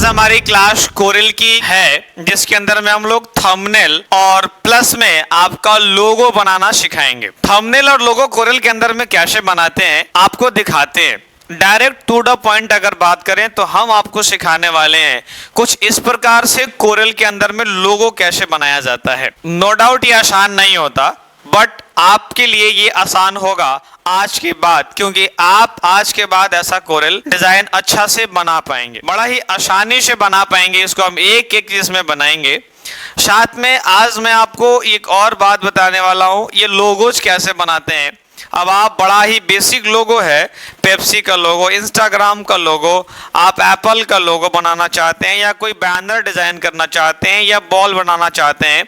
हमारी class coral की है, जिसके अंदर में हम लोग थंबनेल और प्लस में आपका लोगो बनाना सिखाएंगे। थंबनेल और लोगो कोरल के अंदर में कैसे बनाते हैं आपको दिखाते हैं। डायरेक्ट टू द पॉइंट अगर बात करें तो हम आपको सिखाने वाले हैं कुछ इस प्रकार से कोरल के अंदर में लोगो कैसे बनाया जाता है। नो डाउट ये आसान नहीं होता, बट आपके लिए ये आसान होगा आज के बाद, क्योंकि आप आज के बाद ऐसा कोरल डिजाइन अच्छा से बना पाएंगे, बड़ा ही आसानी से बना पाएंगे। इसको हम एक एक चीज में बनाएंगे। साथ में आज मैं आपको एक और बात बताने वाला हूं, ये लोगोज कैसे बनाते हैं। अब आप बड़ा ही बेसिक लोगो है, पेप्सी का लोगो, इंस्टाग्राम का लोगो, आप एप्पल का लोगो बनाना चाहते हैं या कोई बैनर डिजाइन करना चाहते हैं या बॉल बनाना चाहते हैं,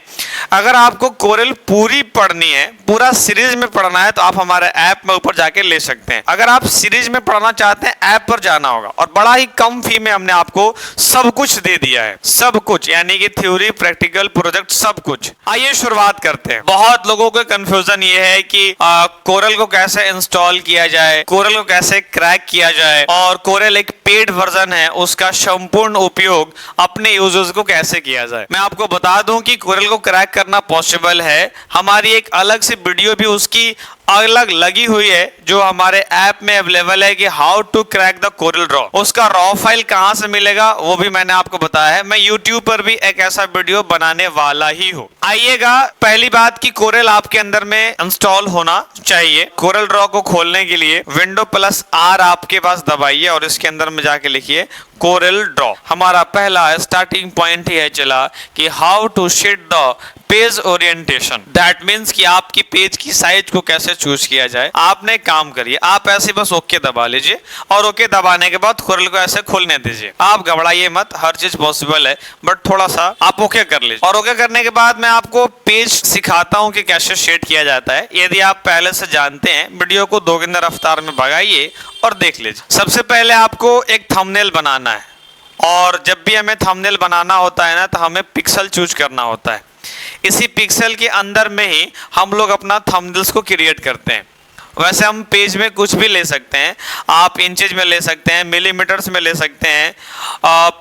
अगर आपको कोरल पूरी पढ़नी है, पूरा सीरीज में पढ़ना है, तो आप हमारे ऐप में ऊपर जाके ले सकते हैं। अगर आप सीरीज में पढ़ना चाहते हैं ऐप पर जाना होगा, और बड़ा ही कम फी में हमने आपको सब कुछ दे दिया है, सब कुछ, यानी कि थ्योरी, प्रैक्टिकल, प्रोजेक्ट, सब कुछ। आइए शुरुआत करते हैं। बहुत लोगों को कंफ्यूजन ये है कि कोरल को कैसे इंस्टॉल किया जाए, कोरल को कैसे क्रैक किया जाए, और कोरल एक पेड वर्जन है, उसका संपूर्ण उपयोग अपने यूजर्स को कैसे किया जाए। मैं आपको बता दूं कि कोरल को क्रैक करना पॉसिबल है। हमारी एक अलग से वीडियो भी उसकी अलग लगी हुई है, जो हमारे ऐप में अवेलेबल है कि how to crack the Corel Draw. उसका रॉ फाइल कहां से मिलेगा वो भी मैंने आपको बताया है। मैं यूट्यूब पर भी एक ऐसा वीडियो बनाने वाला ही हूँ। आइएगा, पहली बात कि कोरल आपके अंदर में इंस्टॉल होना चाहिए। कोरल ड्रॉ को खोलने के लिए विंडो प्लस आर आपके पास दबाइए और इसके अंदर में जाके लिखिए कोरल ड्रॉ। हमारा पहला स्टार्टिंग पॉइंट ही है चला कि how to set the page orientation. That means कि आपकी पेज की साइज को कैसे चूज किया जाए। आपने काम करिए, आप ऐसे बस ओके दबा लीजिए और ओके दबाने के बाद कोरल को ऐसे खोलने दीजिए। आप घबराइए मत, हर चीज पॉसिबल है, बट थोड़ा सा आप ओके कर लीजिए। और ओके करने के बाद मैं आपको पेज सिखाता हूँ कि कैसे सेट किया जाता है। यदि आप पहले से जानते हैं, वीडियो को दोगुनी रफ्तार में भगाइए और देख लीजिए। सबसे पहले आपको एक थंबनेल बनाना है, और जब भी हमें थंबनेल बनाना होता है ना, तो हमें पिक्सल चूज करना होता है। इसी पिक्सल के अंदर में ही हम लोग अपना थंबनेल्स को क्रिएट करते हैं। वैसे हम पेज में कुछ भी ले सकते हैं, आप इंचेज में ले सकते हैं, मिलीमीटर्स में ले सकते हैं,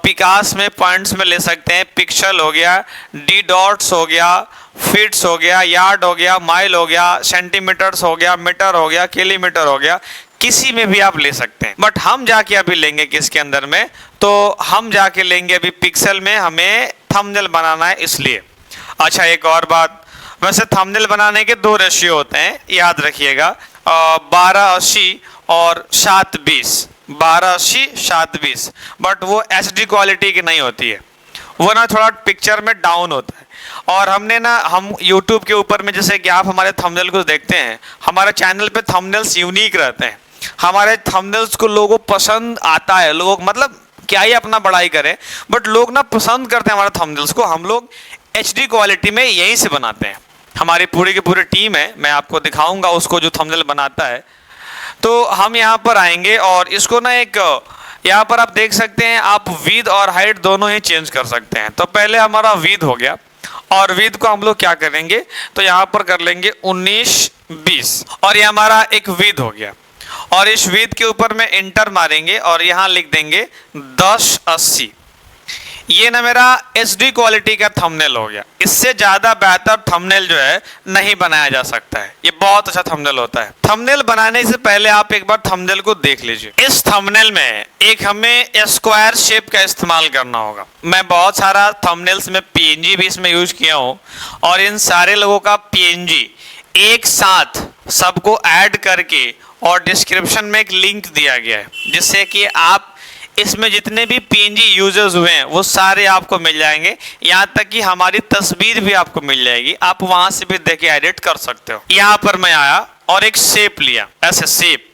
पिकास में, पॉइंट्स में ले सकते हैं। पिक्सल हो गया, डी डॉट्स हो गया, फीट्स हो गया, यार्ड हो गया, माइल हो गया, सेंटीमीटर्स हो गया, मीटर हो गया, किलोमीटर हो गया, किसी में भी आप ले सकते हैं। बट हम जाके अभी लेंगे किसके अंदर में, तो हम जाके लेंगे अभी पिक्सल में। हमें थंबनेल बनाना है इसलिए। अच्छा, एक और बात, वैसे थंबनेल बनाने के दो रेशियो होते हैं, याद रखिएगा, 1280 और 720। 1280 720, बट वो HD क्वालिटी की नहीं होती है, वो ना थोड़ा पिक्चर में डाउन होता है। और हमने ना, हम YouTube के ऊपर में, जैसे कि आप हमारे थंबनेल को देखते हैं, हमारे चैनल पे थंबनेल्स यूनिक रहते हैं। हमारे थंबनेल्स को लोगों पसंद आता है, लोग मतलब क्या ही अपना बड़ाई करें, बट लोग ना पसंद करते हैं हमारे थंबनेल्स को। हम लोग HD क्वालिटी में यहीं से बनाते हैं। हमारी पूरी की पूरी टीम है, मैं आपको दिखाऊंगा उसको जो थंबनेल बनाता है। तो हम यहाँ पर आएंगे और इसको ना एक, यहाँ पर आप देख सकते हैं, आप विड्थ और हाइट दोनों ही चेंज कर सकते हैं। तो पहले हमारा विड्थ हो गया, और विड्थ को हम लोग क्या करेंगे, तो यहाँ पर कर लेंगे 1920, और ये हमारा एक विड्थ हो गया। और इस विड्थ के ऊपर में इंटर मारेंगे और यहाँ लिख देंगे 1080। ये ना मेरा HD क्वालिटी का थंबनेल हो गया। इससे ज्यादा बेहतर थंबनेल जो है नहीं बनाया जा सकता है। ये बहुत अच्छा थंबनेल होता है। थंबनेल बनाने से पहले आप एक बार थंबनेल को देख लीजिए। इस थंबनेल में एक हमें स्क्वायर शेप का इस्तेमाल करना होगा। मैं बहुत सारा थंबनेल्स में PNG भी इसमें यूज किया हूँ, और इन सारे लोगों का PNG एक साथ सबको ऐड करके और डिस्क्रिप्शन में एक लिंक दिया गया है, जिससे कि आप इसमें जितने भी PNG यूजर्स हुए हैं वो सारे आपको मिल जाएंगे। यहाँ तक कि हमारी तस्वीर भी आपको मिल जाएगी, आप वहां से भी देख के एडिट कर सकते हो। यहाँ पर मैं आया और एक शेप लिया, ऐसे शेप,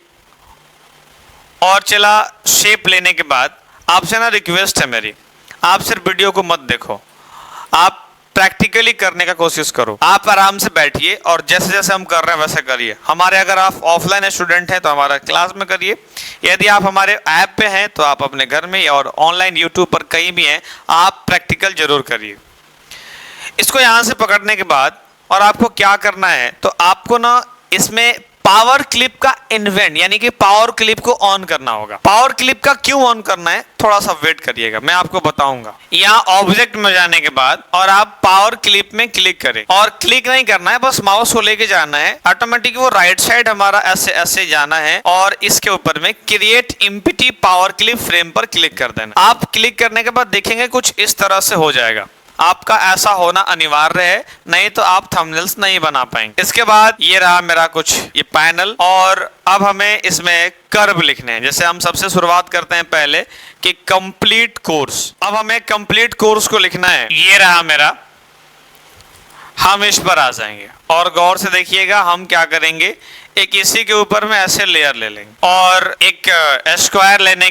और चला। शेप लेने के बाद आपसे ना रिक्वेस्ट है मेरी, आप सिर्फ वीडियो को मत देखो, आप प्रैक्टिकली करने का कोशिश करो। आप आराम से बैठिए और जैसे जैसे हम कर रहे हैं वैसे करिए। हमारे, अगर आप ऑफलाइन स्टूडेंट हैं तो हमारा क्लास में करिए, यदि आप हमारे ऐप पे हैं तो आप अपने घर में और ऑनलाइन यूट्यूब पर कहीं भी हैं, आप प्रैक्टिकल जरूर करिए। इसको यहाँ से पकड़ने के बाद और आपको क्या करना है, तो आपको ना इसमें पावर क्लिप का इन्वेंट यानी कि पावर क्लिप को ऑन करना होगा। पावर क्लिप का क्यों ऑन करना है, थोड़ा सा वेट करिएगा, मैं आपको बताऊंगा। यहाँ ऑब्जेक्ट में जाने के बाद और आप पावर क्लिप में क्लिक करें, और क्लिक नहीं करना है, बस माउस को लेके जाना है, ऑटोमेटिक वो राइट साइड हमारा ऐसे ऐसे जाना है और इसके ऊपर में create empty power clip frame पर क्लिक कर देना। आप क्लिक करने के बाद देखेंगे कुछ इस तरह से हो जाएगा। आपका ऐसा होना अनिवार्य है, नहीं तो आप थंबनेल्स नहीं बना पाएंगे। इसके बाद ये रहा मेरा कुछ ये पैनल, और अब हमें इसमें कर्व लिखने हैं। जैसे हम सबसे शुरुआत करते हैं पहले कि कंप्लीट कोर्स। अब हमें कंप्लीट कोर्स को लिखना है, ये रहा मेरा। हम इस पर आ जाएंगे और गौर से देखिएगा हम क्या करेंगे, एक इसी के ऊपर में ऐसे लेयर ले लेंगे और एक स्क्वायर लेने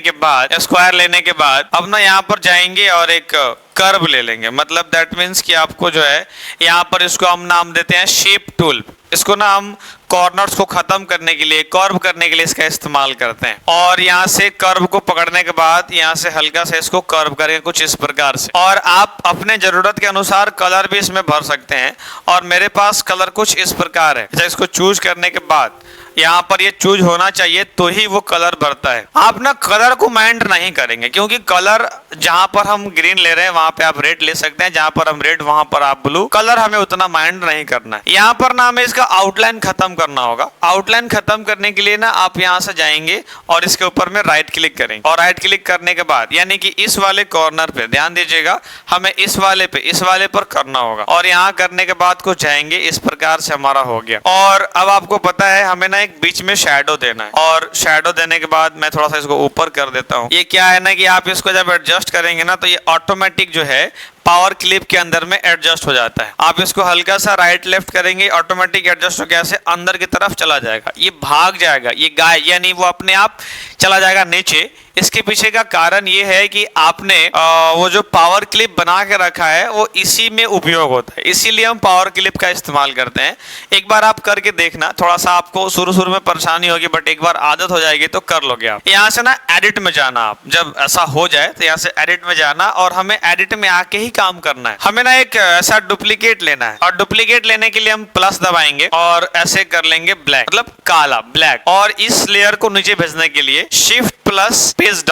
के बाद अब ना यहाँ पर जाएंगे और एक कर्व ले लेंगे। मतलब दैट मीन्स कि आपको जो है यहाँ पर इसको हम नाम देते हैं शेप टूल। इसको ना हम कॉर्नर्स को खत्म करने के लिए, कर्व करने के लिए इसका इस्तेमाल करते हैं। और यहाँ से कर्व को पकड़ने के बाद यहाँ से हल्का से इसको कर्व करेंगे कुछ इस प्रकार से। और आप अपने जरूरत के अनुसार कलर भी इसमें भर सकते हैं, और मेरे पास कलर कुछ इस प्रकार है। जैसे इसको चूज करने के बाद यहाँ पर ये चूज होना चाहिए तो ही वो कलर भरता है। आप ना कलर को माइंड नहीं करेंगे, क्योंकि कलर जहां पर हम ग्रीन ले रहे हैं वहां पे आप रेड ले सकते हैं, जहां पर हम रेड वहां पर आप ब्लू। कलर हमें उतना माइंड नहीं करना है। यहाँ पर ना हमें इसका आउटलाइन खत्म करना होगा। आउटलाइन खत्म करने के लिए ना आप यहाँ से जाएंगे और इसके ऊपर में राइट क्लिक करेंगे, और राइट क्लिक करने के बाद यानी कि इस वाले कॉर्नर पे ध्यान दीजिएगा, हमें इस वाले पर करना होगा, और यहाँ करने के बाद को जाएंगे। इस प्रकार से हमारा हो गया। और अब आपको पता है हमें ना एक बीच में शैडो देना है, और शैडो देने के बाद मैं थोड़ा सा इसको ऊपर कर देता हूँ। ये क्या है ना कि आप इसको जब एडजस्ट करेंगे ना तो ये ऑटोमेटिक जो है पावर क्लिप के अंदर में एडजस्ट हो जाता है। आप इसको हल्का सा राइट लेफ्ट करेंगे, ऑटोमेटिक एडजस्ट हो कैसे अंदर की तरफ चला जाएगा, ये भाग जाएगा, ये गाय यानी वो अपने आप चला जाएगा नीचे। इसके पीछे का कारण ये है कि आपने वो जो पावर क्लिप बना के रखा है वो इसी में उपयोग होता है, इसीलिए हम पावर क्लिप का इस्तेमाल करते हैं। एक बार आप करके देखना, थोड़ा सा आपको शुरू में परेशानी होगी, बट एक बार आदत हो जाएगी तो कर लोगे आप। यहाँ से ना एडिट में जाना, आप जब ऐसा हो जाए तो यहाँ से एडिट में जाना, और हमें एडिट में आके ही काम करना है। हमें ना एक ऐसा डुप्लीकेट लेना है, और डुप्लीकेट लेने के लिए हम प्लस दबाएंगे और ऐसे कर लेंगे ब्लैक, मतलब काला ब्लैक। और इस लेयर को नीचे भेजने के लिए शिफ्ट प्लस पेज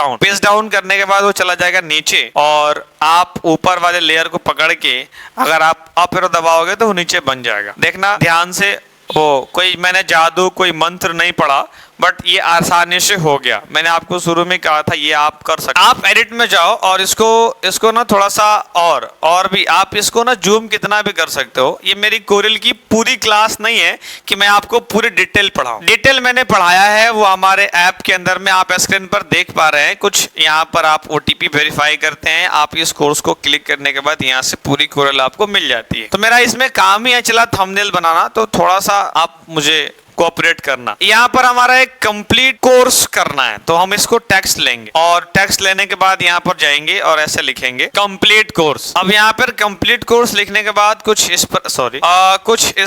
डाउन करने के बाद वो चला जाएगा नीचे, और आप ऊपर वाले लेयर को पकड़ के अगर आप अप एरो दबाओगे तो वो नीचे बन जाएगा। देखना ध्यान से, वो कोई मैंने जादू कोई मंत्र नहीं पढ़ा, बट ये आसानी से हो गया। मैंने आपको शुरू में कहा था ये आप कर सकते। आप एडिट में जाओ और इसको ना थोड़ा सा और भी आप इसको ना जूम कितना भी कर सकते हो। ये मेरी कोरिल की पूरी क्लास नहीं है कि मैं आपको पूरी डिटेल पढ़ाऊं। डिटेल मैंने पढ़ाया है वो हमारे ऐप के अंदर में आप स्क्रीन पर देख पा रहे हैं। कुछ यहाँ पर आप OTP वेरीफाई करते हैं, आप इस कोर्स को क्लिक करने के बाद यहाँ से पूरी कोरिल आपको मिल जाती है। तो मेरा इसमें काम ही है चला थंबनेल बनाना, तो थोड़ा सा आप मुझे कोऑपरेट करना। यहाँ पर हमारा एक कंप्लीट कोर्स करना है, तो हम इसको टेक्स्ट लेंगे, और टेक्स्ट लेने के बाद यहाँ पर जाएंगे और ऐसे लिखेंगे कंप्लीट कोर्स। अब यहाँ पर कंप्लीट कोर्स लिखने के बाद कुछ इस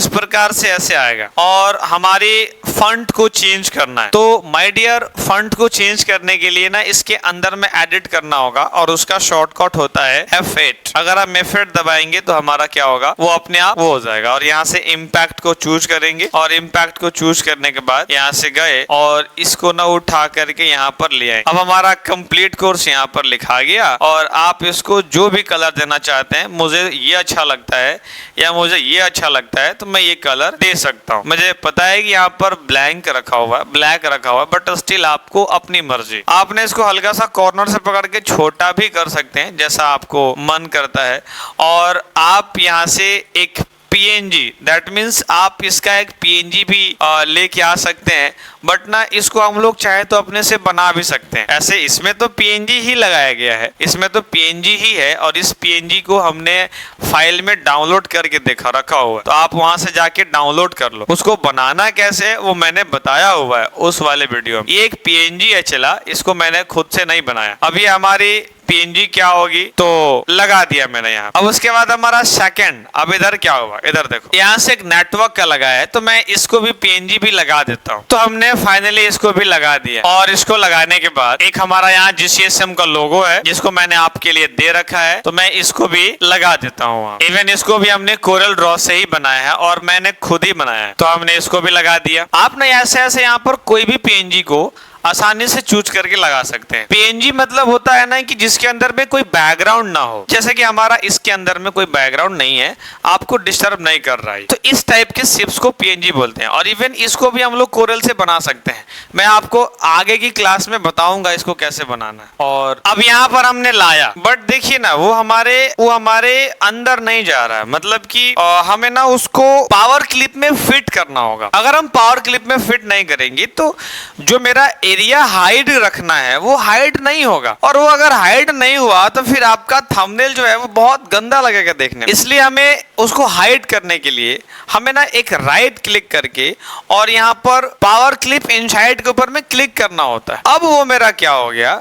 प्रकार से ऐसे आएगा, और हमारी फॉन्ट को चेंज करना है। तो माय डियर, फॉन्ट को चेंज करने के लिए ना इसके अंदर में एडिट करना होगा, और उसका शॉर्टकट होता है F8। अगर आप F8 दबाएंगे तो हमारा क्या होगा, वो अपने आप वो हो जाएगा। और यहाँ से इम्पैक्ट को चूज करेंगे, और इम्पैक्ट को चूज करने के बाद यहाँ से गए और इसको ना उठा करके यहाँ पर ले आए। अब हमारा कंप्लीट कोर्स यहाँ पर लिखा गया, और आप इसको जो भी कलर देना चाहते हैं, मुझे ये अच्छा लगता है या मुझे ये अच्छा लगता है तो मैं ये कलर दे सकता हूँ। मुझे पता है कि यहाँ पर ब्लैक रखा हुआ है, बट स्टिल आपको अपनी मर्जी। आपने इसको हल्का सा कॉर्नर से पकड़ के छोटा भी कर सकते हैं जैसा आपको मन करता है, और आप यहाँ से एक PNG, दैट मीन्स आप इसका एक PNG भी लेके आ सकते हैं, बट ना इसको हम लोग चाहे तो अपने से बना भी सकते हैं। ऐसे इसमें तो PNG ही लगाया गया है, इसमें तो PNG ही है, और इस PNG को हमने फाइल में डाउनलोड करके रखा हुआ है, तो आप वहां से जाके डाउनलोड कर लो। उसको बनाना कैसे है वो मैंने बताया हुआ है उस वाले वीडियो में। ये एक PNG है चला, इसको मैंने खुद से नहीं बनाया। अभी हमारी पीएनजी क्या होगी, तो लगा दिया मैंने यहाँ। अब उसके बाद हमारा सेकंड, अब इधर क्या हुआ, इधर देखो यहाँ से एक नेटवर्क का लगा है, तो मैं इसको भी पीएनजी भी लगा देता हूँ। तो हमने फाइनली इसको भी लगा दिया, और इसको लगाने के बाद एक हमारा यहाँ जीसीएसएम का लोगो है जिसको मैंने आपके लिए दे रखा है, तो मैं इसको भी लगा देता हूँ। इवन इसको भी हमने कोरल ड्रॉ से ही बनाया है और मैंने खुद ही बनाया है, तो हमने इसको भी लगा दिया। आपने ऐसे ऐसे यहाँ पर कोई भी पीएनजी को आसानी से चूज करके लगा सकते हैं। पीएनजी मतलब होता है ना कि जिसके अंदर में कोई बैकग्राउंड ना हो, जैसे कि हमारा इसके अंदर में कोई बैकग्राउंड नहीं है, आपको डिस्टर्ब नहीं कर रहा है, तो इस टाइप के शिप्स को पीएनजी बोलते हैं। और इवन इसको भी हम लोग कोरल से बना सकते हैं, मैं आपको आगे की क्लास में बताऊंगा इसको कैसे बनाना है। और अब यहाँ पर हमने लाया, बट देखिए ना वो हमारे अंदर नहीं जा रहा है, मतलब कि हमें ना उसको पावर क्लिप में फिट करना होगा। अगर हम पावर क्लिप में फिट नहीं करेंगे तो जो मेरा एरिया हाइड रखना है वो हाइड नहीं होगा, और वो अगर हाइड नहीं हुआ तो फिर आपका थंबनेल जो है वो बहुत गंदा लगेगा देखने में। इसलिए हमें उसको हाइड करने के लिए हमें ना एक राइट क्लिक करके और यहाँ पर पावर क्लिप इनसाइड के ऊपर में क्लिक करना होता है। अब वो मेरा क्या हो गया,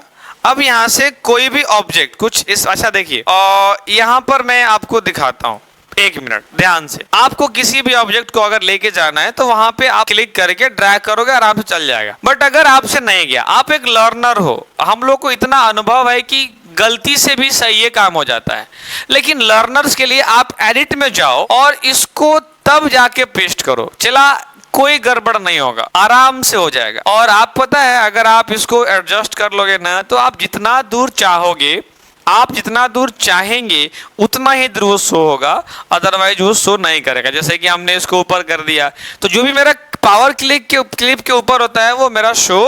अब यहाँ से कोई भी ऑब्जेक्ट कुछ इस, अच्छा देखिए और यहाँ पर मैं आपको दिखाता हूँ, एक मिनट ध्यान से। आपको किसी भी ऑब्जेक्ट को अगर लेके जाना है तो वहां पे आप क्लिक करके ड्रैग करोगे, आराम से चल जाएगा। बट अगर आपसे नहीं गया, आप एक लर्नर हो, हम लोग को इतना अनुभव है कि गलती से भी सही ये काम हो जाता है, लेकिन लर्नर्स के लिए आप एडिट में जाओ और इसको तब जाके पेस्ट करो, चला कोई गड़बड़ नहीं होगा, आराम से हो जाएगा। और आप पता है अगर आप इसको एडजस्ट कर लोगे ना तो आप जितना दूर चाहोगे, आप जितना दूर चाहेंगे उतना ही दूर वो शो होगा, अदरवाइज वो शो नहीं करेगा। जैसे कि हमने इसको ऊपर कर दिया तो जो भी मेरा पावर क्लिप के ऊपर होता है वो मेरा शो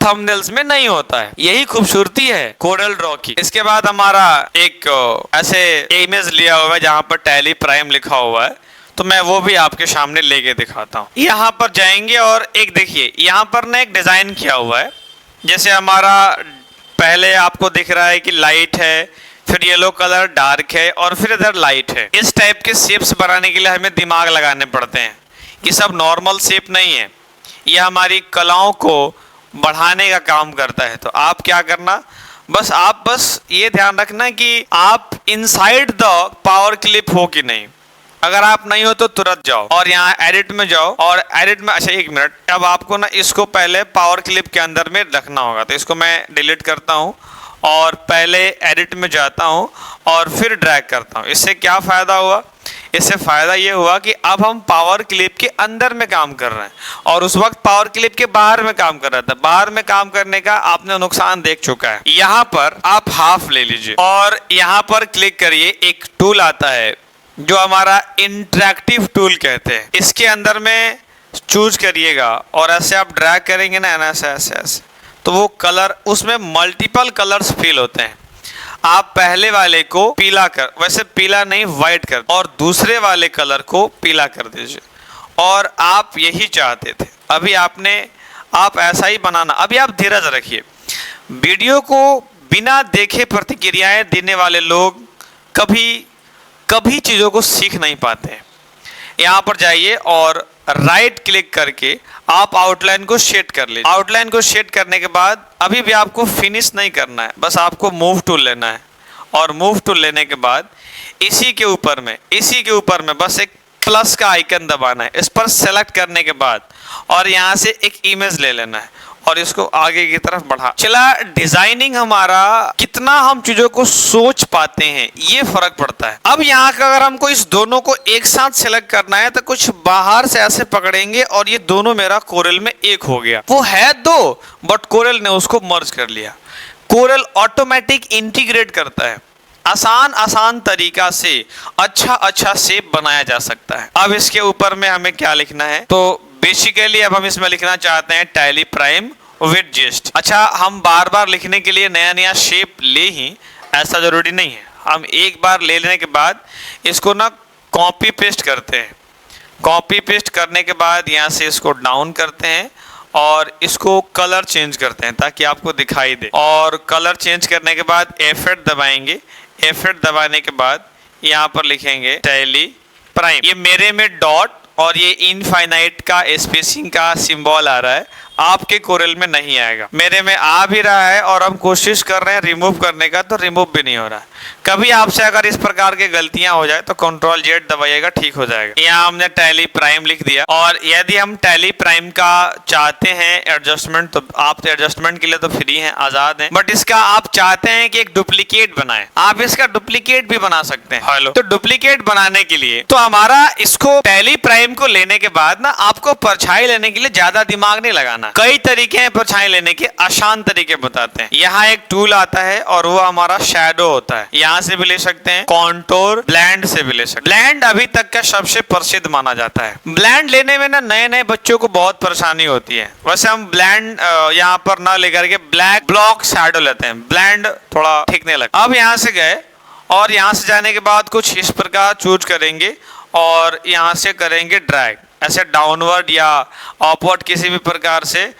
थंबनेल्स में नहीं होता है। यही खूबसूरती है कोरल ड्रॉ की। इसके बाद हमारा एक ऐसे इमेज लिया हुआ है जहां पर टैली प्राइम लिखा हुआ है, तो मैं वो भी आपके सामने लेके दिखाता हूँ। यहाँ पर जाएंगे और एक देखिए यहाँ पर ना एक डिजाइन किया हुआ है, जैसे हमारा पहले आपको दिख रहा है कि लाइट है, फिर येलो कलर डार्क है और फिर इधर लाइट है। इस टाइप के शेप्स बनाने के लिए हमें दिमाग लगाने पड़ते हैं, ये सब नॉर्मल शेप नहीं है, ये हमारी कलाओं को बढ़ाने का काम करता है। तो आप क्या करना, बस ये ध्यान रखना कि आप इनसाइड द पावर क्लिप हो कि नहीं। अगर आप नहीं हो तो तुरंत जाओ और यहाँ एडिट में जाओ, और एडिट में, अच्छा एक मिनट, अब आपको ना इसको पहले पावर क्लिप के अंदर में रखना होगा, तो इसको मैं डिलीट करता हूँ और पहले एडिट में जाता हूँ और फिर ड्रैग करता हूँ। इससे क्या फ़ायदा हुआ, इससे फ़ायदा ये हुआ कि अब हम पावर क्लिप के अंदर में काम कर रहे हैं, और उस वक्त पावर क्लिप के बाहर में काम कर रहा था। बाहर में काम करने का आपने नुकसान देख चुका है। यहाँ पर आप हाफ ले लीजिए और यहाँ पर क्लिक करिए, एक टूल आता है जो हमारा इंटरैक्टिव टूल कहते हैं, इसके अंदर में चूज करिएगा और ऐसे आप ड्रैग करेंगे ना ऐसे तो वो कलर, उसमें मल्टीपल कलर्स फील होते हैं। आप पहले वाले को पीला कर, वैसे पीला नहीं वाइट कर, और दूसरे वाले कलर को पीला कर दीजिए। और आप यही चाहते थे, अभी आप ऐसा ही बनाना। अभी आप धीरज रखिए, वीडियो को बिना देखे प्रतिक्रियाएं देने वाले लोग कभी चीज़ों को सीख नहीं पाते हैं। यहाँ पर जाइए और राइट क्लिक करके आप आउटलाइन को शेड कर लीजिए। आउटलाइन को शेड करने के बाद अभी भी आपको फिनिश नहीं करना है, बस आपको मूव टूल लेना है, और मूव टूल लेने के बाद इसी के ऊपर में बस एक प्लस का आइकन दबाना है। इस पर सेलेक्ट करने के बाद और यहाँ से एक इमेज ले लेना है और इसको आगे की तरफ बढ़ा। चला डिजाइनिंग हमारा कितना हम चीजों को सोच पाते हैं ये फर्क पड़ता है। अब यहाँ का अगर हमको इस दोनों को एक साथ सेलेक्ट करना है तो कुछ बाहर से ऐसे पकड़ेंगे और ये दोनों मेरा कोरल में एक हो गया। वो है दो, बट कोरल ने उसको मर्ज कर लिया। कोरल ऑटोमेटिक इंटीग्रेट करता है, आसान तरीका से अच्छा शेप बनाया जा सकता है। अब इसके ऊपर में हमें क्या लिखना है, तो बेसिकली अब हम इसमें लिखना चाहते हैं टैली प्राइम विद जेस्ट। अच्छा, हम बार बार लिखने के लिए नया शेप ले ही ऐसा जरूरी नहीं है। हम एक बार ले लेने के बाद इसको ना कॉपी पेस्ट करते हैं। कॉपी पेस्ट करने के बाद यहाँ से इसको डाउन करते हैं और इसको कलर चेंज करते हैं ताकि आपको दिखाई दे। और कलर चेंज करने के बाद F8 दबाएंगे। F8 दबाने के बाद यहाँ पर लिखेंगे टैली प्राइम। ये मेरे में डॉट और ये इनफाइनाइट का स्पेसिंग का सिंबल आ रहा है, आपके कोरल में नहीं आएगा। मेरे में आ भी रहा है और हम कोशिश कर रहे हैं रिमूव करने का, तो रिमूव भी नहीं हो रहा है। कभी आपसे अगर इस प्रकार की गलतियां हो जाए तो Ctrl Z दबाइएगा, ठीक हो जाएगा। यहाँ हमने टैली प्राइम लिख दिया, और यदि हम टैली प्राइम का चाहते हैं एडजस्टमेंट, तो आप एडजस्टमेंट के लिए तो फ्री हैं, आजाद हैं, बट इसका आप चाहते हैं कि एक डुप्लीकेट बनाएं, आप इसका डुप्लीकेट भी बना सकते हैं। हेलो, तो डुप्लीकेट बनाने के लिए तो हमारा इसको टैली प्राइम को लेने के बाद ना आपको परछाई लेने के लिए ज्यादा दिमाग नहीं लगाना। कई तरीके हैं परछाई लेने के, आसान तरीके बताते हैं। यहाँ एक टूल आता है और वो हमारा शैडो होता है, यहाँ से भी ले सकते हैं, कॉन्टोर ब्लेंड से भी ले सकते हैं। ब्लेंड अभी तक का सबसे प्रसिद्ध माना जाता है। ब्लेंड लेने में ना नए नए बच्चों को बहुत परेशानी होती है। वैसे हम ब्लेंड यहाँ पर ना लेकर के ब्लैक ब्लॉक शैडो लेते हैं, ब्लेंड थोड़ा ठीक नहीं लगता। अब यहाँ से गए और यहाँ से जाने के बाद कुछ इस प्रकार चूज करेंगे और यहाँ से करेंगे ड्रैग, ऐसे डाउनवर्ड या अपवर्ड किसी भी प्रकार से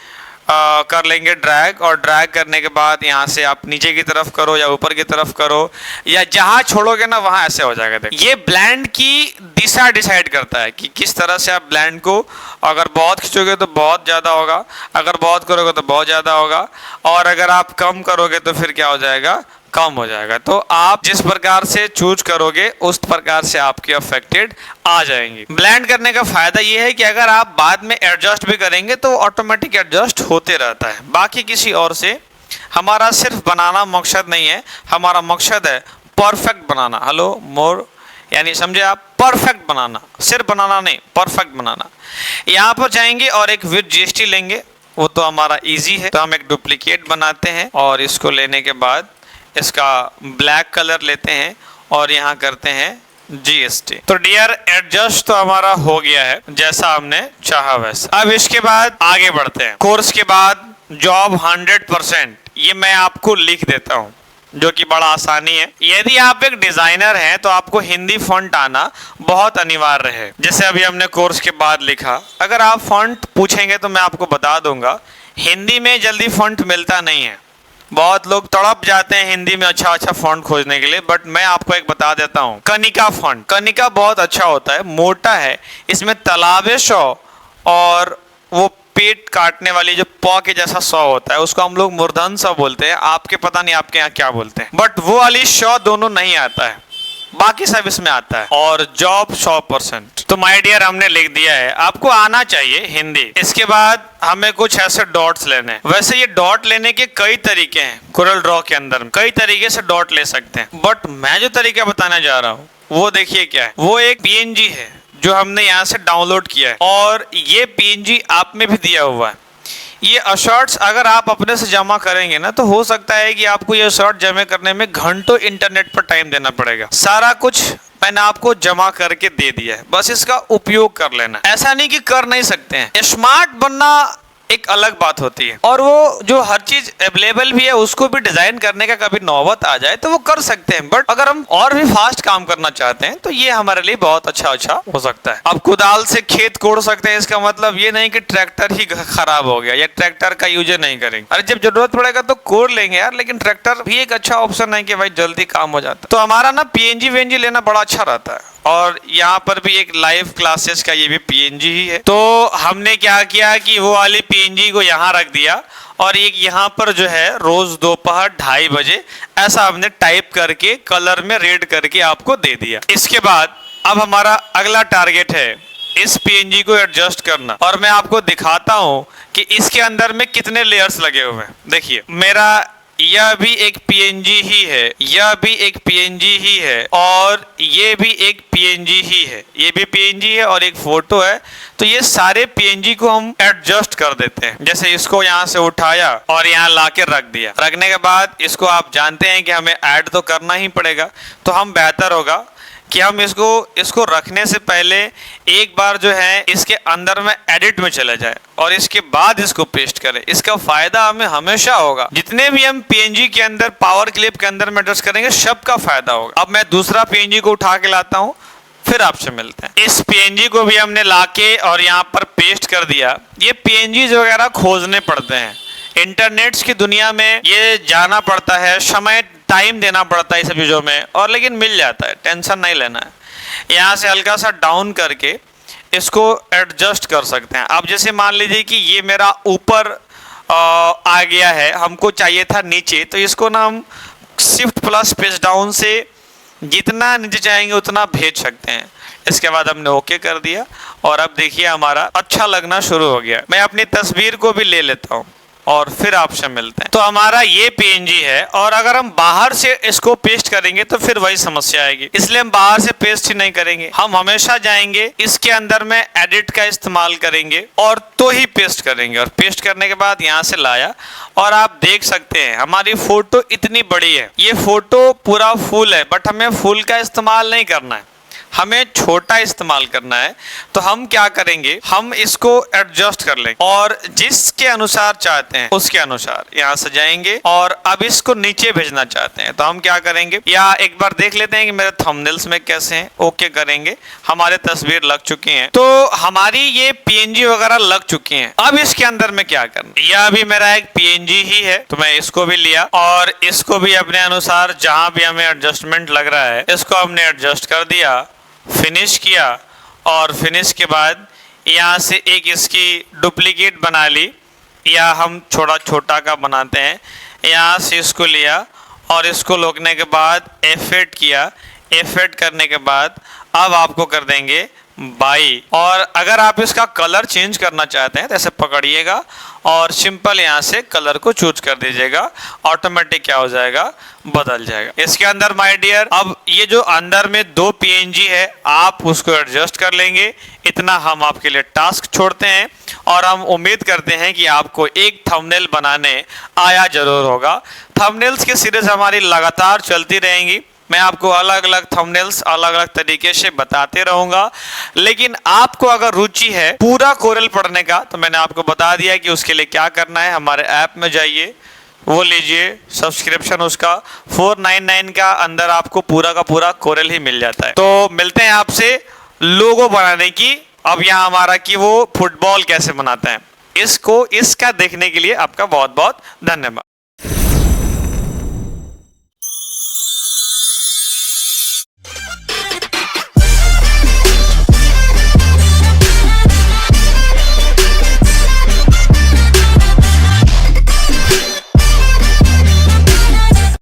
कर लेंगे ड्रैग, और ड्रैग करने के बाद यहाँ से आप नीचे की तरफ करो या ऊपर की तरफ करो, या जहाँ छोड़ोगे ना वहाँ ऐसे हो जाएगा। देखो, ये ब्लेंड की दिशा डिसाइड करता है कि किस तरह से आप ब्लेंड को, अगर बहुत खींचोगे तो बहुत ज़्यादा होगा, अगर बहुत करोगे तो बहुत ज़्यादा होगा, और अगर आप कम करोगे तो फिर क्या हो जाएगा, कम हो जाएगा। तो आप जिस प्रकार से चूज करोगे उस प्रकार से आपके अफेक्टेड आ जाएंगे। ब्लेंड करने का फायदा ये है कि अगर आप बाद में एडजस्ट भी करेंगे तो ऑटोमेटिक एडजस्ट होते रहता है। बाकी किसी और से हमारा सिर्फ बनाना मकसद नहीं है, हमारा मकसद है परफेक्ट बनाना। हेलो मोर, यानी समझे आप, परफेक्ट बनाना, सिर्फ बनाना नहीं, परफेक्ट बनाना। यहाँ पर जाएंगे और एक विद जीएसटी लेंगे, वो तो हमारा इजी है। तो हम एक डुप्लीकेट बनाते हैं और इसको लेने के बाद इसका ब्लैक कलर लेते हैं और यहाँ करते हैं जीएसटी। तो डियर एडजस्ट तो हमारा हो गया है जैसा हमने चाहा वैसा। अब इसके बाद आगे बढ़ते हैं। कोर्स के बाद जॉब 100%, ये मैं आपको लिख देता हूँ, जो कि बड़ा आसानी है। यदि आप एक डिजाइनर हैं तो आपको हिंदी फॉन्ट आना बहुत अनिवार्य है। जैसे अभी हमने कोर्स के बाद लिखा, अगर आप फॉन्ट पूछेंगे तो मैं आपको बता दूंगा, हिंदी में जल्दी फॉन्ट मिलता नहीं है। बहुत लोग तड़प जाते हैं हिंदी में अच्छा अच्छा फॉन्ट खोजने के लिए, बट मैं आपको एक बता देता हूँ, कनिका फॉन्ट। कनिका बहुत अच्छा होता है, मोटा है, इसमें तलावे शौ और वो पेट काटने वाली जो पॉ के जैसा शौ होता है उसको हम लोग मूर्धन स बोलते हैं। आपके पता नहीं आपके यहाँ क्या बोलते हैं, बट वो वाली शौ दोनों नहीं आता है, बाकी सब इसमें आता है। और जॉब 100%। तो माय डियर हमने लिख दिया है, आपको आना चाहिए हिंदी। इसके बाद हमें कुछ ऐसे डॉट्स लेने हैं। वैसे ये डॉट लेने के कई तरीके हैं, कोरल ड्रॉ के अंदर कई तरीके से डॉट ले सकते हैं, बट मैं जो तरीका बताने जा रहा हूँ वो देखिए क्या है। वो एक पीएनजी है जो हमने यहाँ से डाउनलोड किया है, और ये पीएनजी आप में भी दिया हुआ है। ये शॉर्ट्स अगर आप अपने से जमा करेंगे ना तो हो सकता है कि आपको ये शॉर्ट जमा करने में घंटों इंटरनेट पर टाइम देना पड़ेगा। सारा कुछ मैंने आपको जमा करके दे दिया है, बस इसका उपयोग कर लेना। ऐसा नहीं कि कर नहीं सकते हैं, स्मार्ट बनना एक अलग बात होती है, और वो जो हर चीज अवेलेबल भी है उसको भी डिजाइन करने का कभी नौबत आ जाए तो वो कर सकते हैं। बट अगर हम और भी फास्ट काम करना चाहते हैं तो ये हमारे लिए बहुत अच्छा हो सकता है। अब कुदाल से खेत कोड़ सकते हैं, इसका मतलब ये नहीं कि ट्रैक्टर ही खराब हो गया या ट्रैक्टर का यूज नहीं करेंगे। अरे जब जरूरत पड़ेगा तो कोड़ लेंगे यार, लेकिन ट्रैक्टर भी एक अच्छा ऑप्शन है कि भाई जल्दी काम हो जाता है। तो हमारा ना पीएनजी वेनजी लेना बड़ा अच्छा रहता है, और यहाँ पर भी एक लाइव क्लासेस का ये भी पीएनजी ही है। तो हमने क्या किया कि वो वाली पीएनजी को यहाँ रख दिया, और एक यहाँ पर जो है रोज दोपहर 2:30 बजे ऐसा हमने टाइप करके कलर में रेड करके आपको दे दिया। इसके बाद अब हमारा अगला टारगेट है इस पीएनजी को एडजस्ट करना, और मैं आपको दिखाता हूँ कि इसके अंदर में कितने लेयर्स लगे हुए हैं। देखिए मेरा यह भी एक पीएनजी ही है, यह भी एक पीएनजी ही है, और ये भी एक पीएनजी ही है, ये भी पीएनजी है, और एक फोटो है। तो ये सारे पीएनजी को हम एडजस्ट कर देते हैं। जैसे इसको यहाँ से उठाया और यहाँ लाके रख दिया, रखने के बाद इसको आप जानते हैं कि हमें ऐड तो करना ही पड़ेगा। तो हम बेहतर होगा कि हम इसको रखने से पहले एक बार जो है इसके अंदर में एडिट में चला जाए और इसके बाद इसको पेस्ट करें। इसका फायदा हमें हमेशा होगा, जितने भी हम पीएनजी के अंदर पावर क्लिप के अंदर में एडजस्ट करेंगे सबका फायदा होगा। अब मैं दूसरा पीएनजी को उठा के लाता हूँ, फिर आपसे मिलते हैं। इस पीएनजी को भी हमने लाके और यहाँ पर पेस्ट कर दिया। ये पीएनजी वगैरह खोजने पड़ते हैं इंटरनेट्स की दुनिया में, ये जाना पड़ता है, समय टाइम देना पड़ता है सब चीज़ों में, और लेकिन मिल जाता है, टेंशन नहीं लेना है। यहाँ से हल्का सा डाउन करके इसको एडजस्ट कर सकते हैं। अब जैसे मान लीजिए कि ये मेरा ऊपर आ गया है, हमको चाहिए था नीचे, तो इसको ना हम शिफ्ट प्लस पेज डाउन से जितना नीचे चाहेंगे उतना भेज सकते हैं। इसके बाद हमने ओके कर दिया और अब देखिए हमारा अच्छा लगना शुरू हो गया। मैं अपनी तस्वीर को भी ले लेता हूँ और फिर आपसे मिलते हैं। तो हमारा ये पीएनजी है और अगर हम बाहर से इसको पेस्ट करेंगे तो फिर वही समस्या आएगी, इसलिए हम बाहर से पेस्ट ही नहीं करेंगे। हम हमेशा जाएंगे इसके अंदर में एडिट का इस्तेमाल करेंगे और तो ही पेस्ट करेंगे। और पेस्ट करने के बाद यहाँ से लाया और आप देख सकते हैं हमारी फोटो इतनी बड़ी है। ये फोटो पूरा फुल है, बट हमें फुल का इस्तेमाल नहीं करना है, हमें छोटा इस्तेमाल करना है। तो हम क्या करेंगे, हम इसको एडजस्ट कर लेंगे और जिसके अनुसार चाहते हैं उसके अनुसार यहाँ से जाएंगे और अब इसको नीचे भेजना चाहते हैं तो हम क्या करेंगे, या एक बार देख लेते हैं कि मेरे थंबनेल्स में कैसे हैं। ओके करेंगे, हमारे तस्वीर लग चुकी हैं, तो हमारी ये पीएनजी वगैरह लग चुकी हैं। अब इसके अंदर में क्या करना, यह अभी मेरा एक पीएनजी ही है तो मैं इसको भी लिया और इसको भी अपने अनुसार जहां भी हमें एडजस्टमेंट लग रहा है इसको हमने एडजस्ट कर दिया, फिनिश किया और फिनिश के बाद यहाँ से एक इसकी डुप्लीकेट बना ली, या हम थोड़ा छोटा का बनाते हैं। यहाँ से इसको लिया और इसको रोकने के बाद F8 किया। F8 करने के बाद अब आपको कर देंगे बाई, और अगर आप इसका कलर चेंज करना चाहते हैं तो ऐसे पकड़िएगा और सिंपल यहाँ से कलर को चूज कर दीजिएगा, ऑटोमेटिक क्या हो जाएगा, बदल जाएगा। इसके अंदर माय डियर अब ये जो अंदर में 2 पीएनजी है आप उसको एडजस्ट कर लेंगे। इतना हम आपके लिए टास्क छोड़ते हैं और हम उम्मीद करते हैं कि आपको एक थंबनेल बनाने आया जरूर होगा। थंबनेल्स की सीरीज हमारी लगातार चलती रहेंगी, मैं आपको अलग अलग थंबनेल्स अलग अलग तरीके से बताते रहूंगा। लेकिन आपको अगर रुचि है पूरा कोरल पढ़ने का तो मैंने आपको बता दिया कि उसके लिए क्या करना है। हमारे ऐप में जाइए, वो लीजिए सब्सक्रिप्शन, उसका 499 का अंदर आपको पूरा का पूरा कोरल ही मिल जाता है। तो मिलते हैं आपसे लोगो बनाने की। अब यहाँ हमारा कि वो फुटबॉल कैसे बनाते हैं, इसका देखने के लिए आपका बहुत बहुत धन्यवाद।